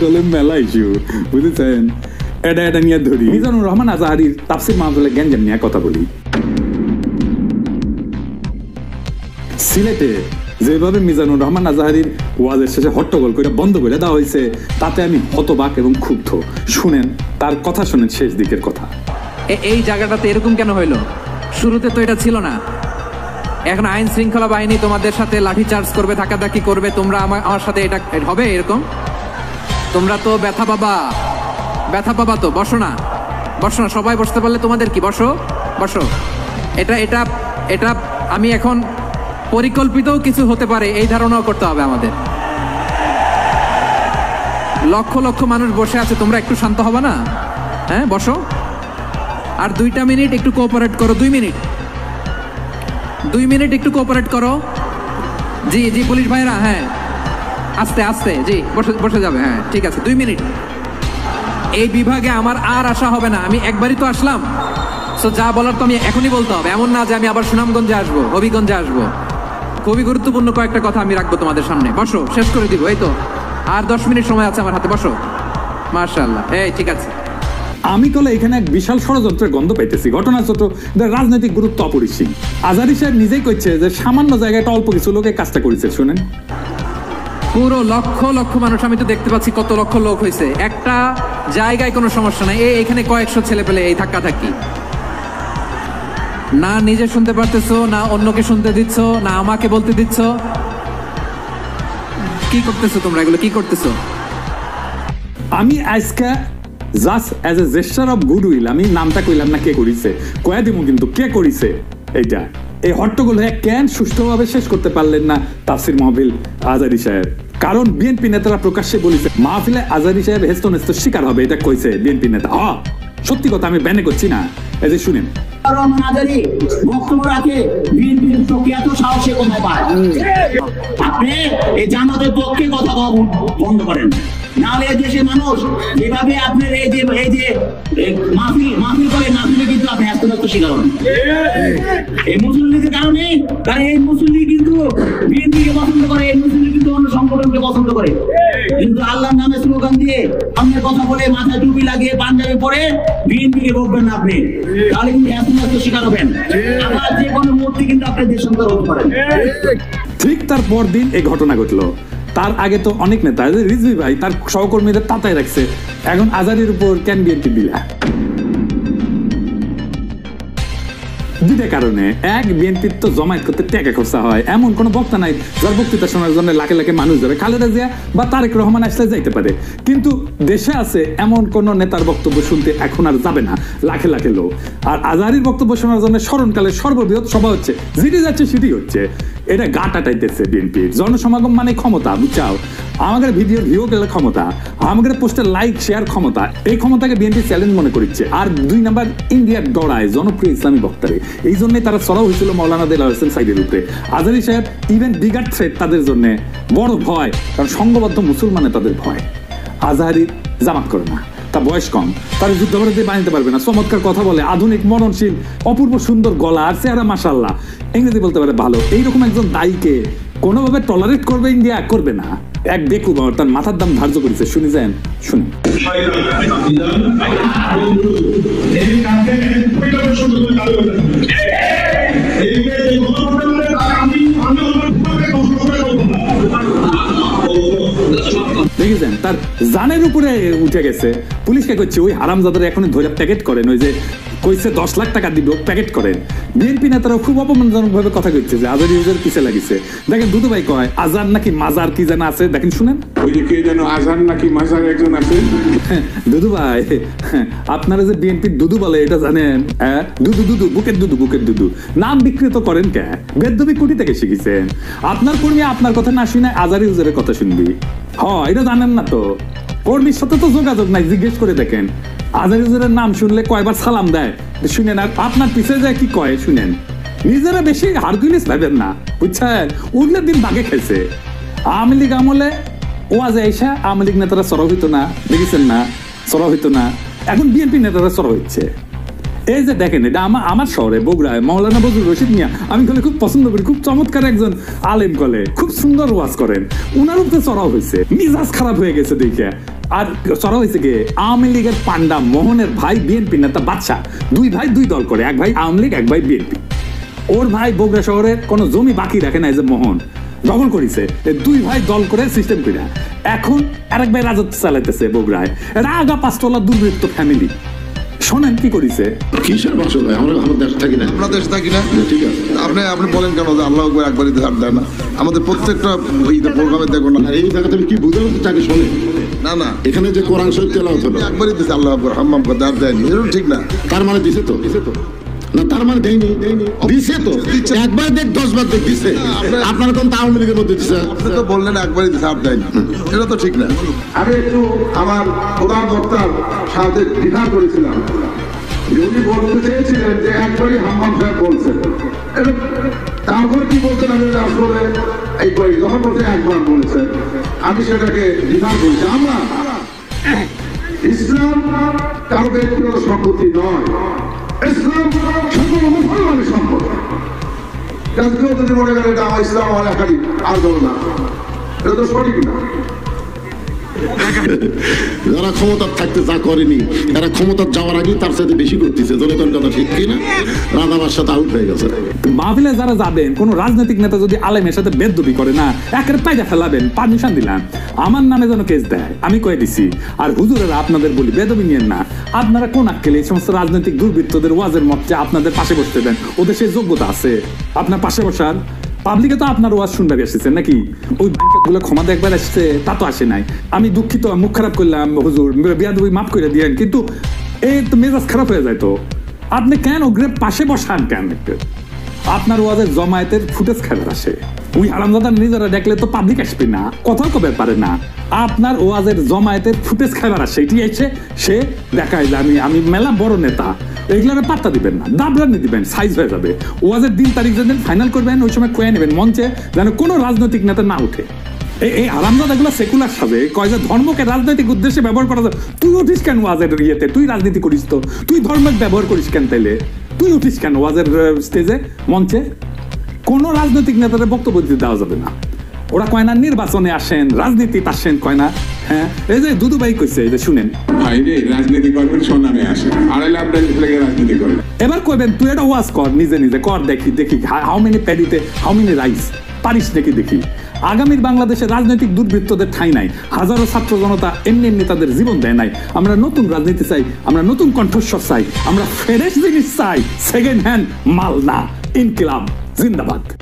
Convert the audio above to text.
কলে মেলা ইস্যু বুঝেছেন। এটা নিয়ে ধরি মিজানুর রহমান আজাহারির তাফসির মাহফিলে গ্যাঞ্জাম নিয়ে কথা বলি। সিলেটে যেভাবে মিজানুর রহমান আজাহারির ওয়াজের শেষে হট্টগোল করে বন্ধ করে দেওয়া হয়েছে তাতে আমি হতবাক এবং ক্ষুব্ধ। শুনেন তার কথা, শুনেন শেষ দিকের কথা। এই জায়গাটাতে এরকম কেন হইলো? শুরুতে তো এটা ছিল না। এখন আইন শৃঙ্খলা বাহিনী তোমাদের সাথে লাঠি চার্জ করবে, ধাক্কাধাক্কি করবে, তোমরা আমার সাথে এটা হবে এরকম? তোমরা তো ব্যথা পাবা তো। বসো না, সবাই বসতে পারলে তোমাদের কি? বসো। এটা আমি এখন পরিকল্পিতও কিছু হতে পারে এই ধারণাও করতে হবে আমাদের। লক্ষ লক্ষ মানুষ বসে আছে, তোমরা একটু শান্ত হবে না? হ্যাঁ, বসো। আর 2 মিনিট একটু কোঅপারেট করো। 2 মিনিট একটু কোঅপারেট করো। জি পুলিশ ভাইরা, হ্যাঁ আস্তে জি বসে যাবে। হ্যাঁ ঠিক আছে, 2 মিনিট। এই বিভাগে আমার আর আসা হবে না, আমি একবারই তো আসলাম। সো যা বলার তো আমি এখনই বলতে হবে, এমন না যে আমি আবার সুনামগঞ্জে আসবো, হবিগঞ্জে আসবো। খুবই গুরুত্বপূর্ণ কয়েকটা কথা আমি রাখবো তোমাদের সামনে। বসো, শেষ করে দিব। এই তো আর 10 মিনিট সময় আছে আমার হাতে। বসো। মাশাআল্লাহ, এই ঠিক আছে। আমি কলে এখানে এক বিশাল ষড়যন্ত্রের গন্ধ পাইতেছি। ঘটনা ছোট, রাজনৈতিক গুরুত্ব অপরিসীম। আজাহারি সাহেব নিজেই কইছে যে সামান্য জায়গাটা অল্প কিছু লোকে কাজটা করেছে। শুনেন, পুরো লক্ষ লক্ষ মানুষ, আমি তো দেখতে পাচ্ছি কত লক্ষ লোক হয়েছে। একটা জায়গায় কোনো সমস্যা নাই। এখানে কয়েকশো ছেলে পেলে এই ধাক্কাধাক্কি, না নিজে শুনতে পারতেছো, না অন্যকে শুনতে দিচ্ছ, না আমাকে বলতে দিচ্ছ। কি করতেছো তোমরা? এগুলো কি করতেছো? আমি আজকে just as a gesture of goodwill, আমি নামটা কইলাম না কে করিছে, কয়া দিব কিন্তু কে করিছে এইটা। এই হট্টগোল হয়ে কেন সুষ্ঠুভাবে শেষ করতে পারলেন না তাফসির মাহফিল আজাহারি সাহেব? কারণ বিএনপি নেতারা প্রকাশ্যে বলেছে মাহফিলে আজাহারি সাহেব হেস্তনেস্ত শিকার হবে, এটা কইছে বিএনপি নেতা। সত্যি কথা, আমি ব্যানে করছি না। এই যে শুনেন, বক্তব্য রাখে বিএনপির প্রক্রিয়াত সাহসে কোথায় পায়? আপনি এই জামাতের পক্ষে কথা বন্ধ করেন, নাহলে দেশের মানুষ যেভাবে আপনার এই যে মাহফিল করে, মাহফিলে কিন্তু আপনি হস্তনস্ত শিকার হন এই মুসলিমদের কারণে। কারণ এই মুসলিম কিন্তু বিএনপিকে পছন্দ করে, এই মুসলিম কিন্তু অন্য সংগঠনকে পছন্দ করে। কিন্তু আল্লাহর নামে স্লোগান দিয়ে আপনার কথা বলে মাথায় টুপি লাগিয়ে পাঞ্জাবি পরে বিএনপিকে বলবেন না আপনি, তাহলে কিন্তু হস্তনস্ত শিকার হবেন। আবার যে কোনো মুহূর্তে কিন্তু আপনি দেশান্তর হতে পারেন। ঠিক তার পরদিন এই ঘটনা ঘটলো। তার আগে তো অনেক নেতা, রিজভী ভাই তার সহকর্মীদের তাতায় রাখছে। এখন আজাহারির উপর কেন বিএনপি দিলা? দুইটা কারণে। এক, বিএনপির তো জমায়েত করতে টাকা খরচা হয়, এমন কোন বক্তা নাই যার বক্তৃতা শোনার জন্য লাখে লাখে মানুষ যাবে। খালেদা জিয়া বা তারেক রহমান আসলে যাইতে পারে, কিন্তু দেশে আছে এমন কোন নেতার বক্তব্য শুনতে এখন আর যাবে না লাখে লাখে লোক। আর আজাহারির বক্তব্য শোনার জন্য স্মরণকালের সর্ববৃহৎ সভা হচ্ছে, যেটি যাচ্ছে সেটি হচ্ছে। এটা গা টাটাইতেছে বিএনপির। জনসমাগম মানে ক্ষমতা, বুঝছাও? আমাদের ভিডিও গেলে ক্ষমতা, আমাদের পোস্টে লাইক শেয়ার ক্ষমতা, এই ক্ষমতাকে বিএনপি চ্যালেঞ্জ মনে করছে। আর 2 নাম্বার, ইন্ডিয়ার ডরায় জনপ্রিয় ইসলামী বক্তারে। এই জন্যই তারা চড়াও হয়েছিল মৌলানা দেলাওয়ার হোসেন সাইদের উপরে। আজাহারি সাহেব ইভেন বিগার থ্রেট তাদের জন্য বড় ভয়, কারণ সংঘবদ্ধ মুসলমানে তাদের ভয়। আজাহারি জামাত করে না, তার বয়স কম, তার যুদ্ধাপরাধী বানাতে পারবে না, চমৎকার কথা বলে, আধুনিক মননশীল, অপূর্ব সুন্দর গলা আর চেহারা মাশাআল্লাহ, ইংরেজি বলতে পারে ভালো। এইরকম একজন দায়ীকে কোনোভাবে টলারেট করবে ইন্ডিয়া? করবে না। এক বেকুব তার মাথার দাম ধার্য করেছে। শুনি যান, শুনি। দেখেছেন তার জানের উপরে উঠে গেছে। পুলিশকে করছে ওই হারামজাদার এখনই ধরে প্যাকেট করেন, ওই যে কইছে 10 লাখ টাকা দিব প্যাকেট করেন। বিএনপি নেতারা খুব অপমানজনক ভাবে কথা কইছে যে আজাহারি ইউজার পিছে লাগিছে। দেখেন দুদু ভাই কয় আজার নাকি মাজার কি যেন আছে, দেখেন শুনেন। ওই যে কে যেন আজার নাকি মাজার একজন আছে। দুদু ভাই, আপনারা যে বিএনপির দুদু বলে এটা জানেন? দুদু বুকের দুদু নাম বিকৃত করেন কে? বেদবি কুটি থেকে শিখেছেন। আপনার কর্মী আপনার কথা না শুনে আজাহারি ইউজারের কথা শুনবি? এটা জানেন না তো? কর্মীর সাথে তো যোগাযোগ নাই, জিজ্ঞেস করে দেখেন। আজাহারি ইউজারের নাম শুনলে কয়বার সালাম দেয় শুনেন, আর আপনার পিছিয়ে যায় কি কয় শুনেন। নিজেরা বেশি হারকুলিস ভাবেন না, বুঝছেন? উঠলে দিন বাগে খেয়েছে। আওয়ামী লীগ আমলে ওয়াজে আইসা আওয়ামী লীগ নেতারা চড়াও হইতো না, দেখেছেন না? চড়াও হইতো না, এখন বিএনপি নেতারা চড়াও হচ্ছে। এই যে দেখেন, এটা আমার শহরে বগুড়ায় মৌলানা বজলুর রশিদ মিয়া, আমি কলে খুব পছন্দ করি, খুব চমৎকার একজন আলেম, কলে খুব সুন্দর ওয়াজ করেন, উনার উপরে চড়াও হয়েছে। মিজাজ খারাপ হয়ে গেছে দেখে আর সরা হয়েছে কি আওয়ামী লীগের পান্ডা মোহনের ভাই বিএনপি নেতা বাদশা, দুই ভাই দুই দল করে, এক ভাই আওয়ামী লীগ এক ভাই বিএনপি। ওর ভাই বগুড়া শহরের কোনো জমি বাকি রাখে না, এই যে মোহন দখল করেছে, দুই ভাই দল করে সিস্টেম করে এখন আরেক ভাই রাজত্ব চালাইতেছে বগুড়ায়। এটা আগা পাঁচতলা দুর্বৃত্ত ফ্যামিলি। শোনেন কি করেছে। কিসের ভাষা ভাই, আমরা আমাদের দেশ থাকি না, আমরা দেশ থাকি না, ঠিক আছে। আপনি বলেন কেন যে আল্লাহ আকবার একবারই ধার দেয় না? আমাদের প্রত্যেকটা প্রোগ্রামে দেখো না, আর এই জায়গাতে আমি কি বুঝতে পারছি তাকে শোনে না না এখানে যে কোরআন শরীফ তেলাওয়াত হলো একবারই দিচ্ছে আল্লাহ আকবার হাম্মাম করে ধার দেয়নি, এরকম ঠিক না। তার মানে দিছে তো না, তার মানে দেয়নি, দিছে তো, একবার দেখ 10 বার দেখ দিছে। আপনার কোন আওয়ামী লীগের মধ্যে দিছে? আপনি তো বললেন একবারই ধার দেয়নি, এটা তো ঠিক না। আমি একটু আমার প্রধান বক্তার সাথে দ্বিধা করেছিলাম। উনি বলতে চেয়েছিলেন যে একবারই হাম্মাম সাহেব বলছেন, তারপর কি বলছেন আমি আসলে এইবারই যখন বলছে একবার বলেছেন, আমি সেটাকে দ্বিধা করেছি। আমরা ইসলাম কারো ব্যক্তিগত সম্পত্তি নয়, ইসলাম সকল মুসলমানের সম্পদ। কেউ যদি মনে করেন এটা আমার ইসলাম আমার একাডি আর ধরো না, এটা তো সঠিক না। যারা ক্ষমতার থাকতে যা করেনি তারা ক্ষমতার যাওয়ার আগেই তার সাথে বেশি করতেছে। জনগণ কথা ঠিক কিনা? রাধাবার সাথে আউট হয়ে গেছে। মাহফিলে যারা যাবেন, কোন রাজনৈতিক নেতা যদি আলেমের সাথে বেদবি করে না, একের পায়দা ফেলাবেন, পারমিশন দিলাম, আমার নামে যেন কেস দেয়, আমি কয়ে দিছি। আর হুজুরেরা আপনাদের বলি বেদবি নিয়েন না। আপনারা কোন আক্কেলে এই সমস্ত রাজনৈতিক দুর্বৃত্তদের ওয়াজের মধ্যে আপনাদের পাশে বসতে দেন? ওদের সেই যোগ্যতা আছে আপনার পাশে বসার? পাবলিকে তো আপনার ওয়াজ শুনতে এসেছেন নাকি? ওই ব্যাংকগুলো ক্ষমা একবার আসছে, তা তো আসে নাই। আমি দুঃখিত, মুখ খারাপ করলাম, হুজুর বিয়াদবি মাফ করে দিয়েন, কিন্তু এই তো মেজাজ খারাপ হয়ে যায়। তো আপনি কেন ওগ্রে পাশে বসান কেন? আপনার ওয়াজের জমায়েতের ফুটেজ খাবার আসে, ওই হারামজাদা নিজেরা দেখলে তো পাবলিক আসবে না, কথা কবে পারে না। আপনার ওয়াজের জমায়েতের ফুটেজ খাবার আসে, এটি এসে সে দেখায় যে আমি মেলা বড় নেতা। এগুলোর পাত্তা দিবেন না, দাবরানি দিবেন, সাইজ হয়ে যাবে। ওয়াজের দিন তারিখ যেদিন ফাইনাল করবেন ওই সময় কয়ে নেবেন মঞ্চে, যেন কোনো রাজনৈতিক নেতা না উঠে। এই আরামদাদাগুলো সেকুলার সাজে, কয় যে ধর্মকে রাজনৈতিক উদ্দেশ্যে ব্যবহার করা যায়। তুই উঠিস কেন ওয়াজের ইয়েতে? তুই রাজনীতি করিস তো, তুই ধর্মের ব্যবহার করিস কেন? তাইলে তুই উঠিস কেন ওয়াজের স্টেজে, মঞ্চে? কোনো রাজনৈতিক নেতাদের বক্তব্য দিতে দেওয়া যাবে না। ওরা কয় না নির্বাচনে আসেন, রাজনীতিতে আসেন, কয় না। হ্যাঁ, এই যে দুদু ভাই কইছে, এই যে শুনেন, ভাই রে রাজনীতি করবেন সোনামে আসে, আড়াইলে আপনার লেগে রাজনীতি করেন। এবার কইবেন তুই এটা ওয়াজ কর, নিজে নিজে কর, দেখি হাউ মেনি প্যাডিতে হাউ মেনি রাইস পারিস দেখি দেখি। আগামীর বাংলাদেশে রাজনৈতিক দুর্বৃত্তদের ঠাঁই নাই। হাজারো ছাত্র জনতা এমনি এমনি তাদের জীবন দেয় নাই। আমরা নতুন রাজনীতি চাই, আমরা নতুন কণ্ঠস্বর চাই, আমরা ফ্রেশ জিনিস চাই, সেকেন্ড হ্যান্ড মাল না। ইনকিলাব জিন্দাবাদ।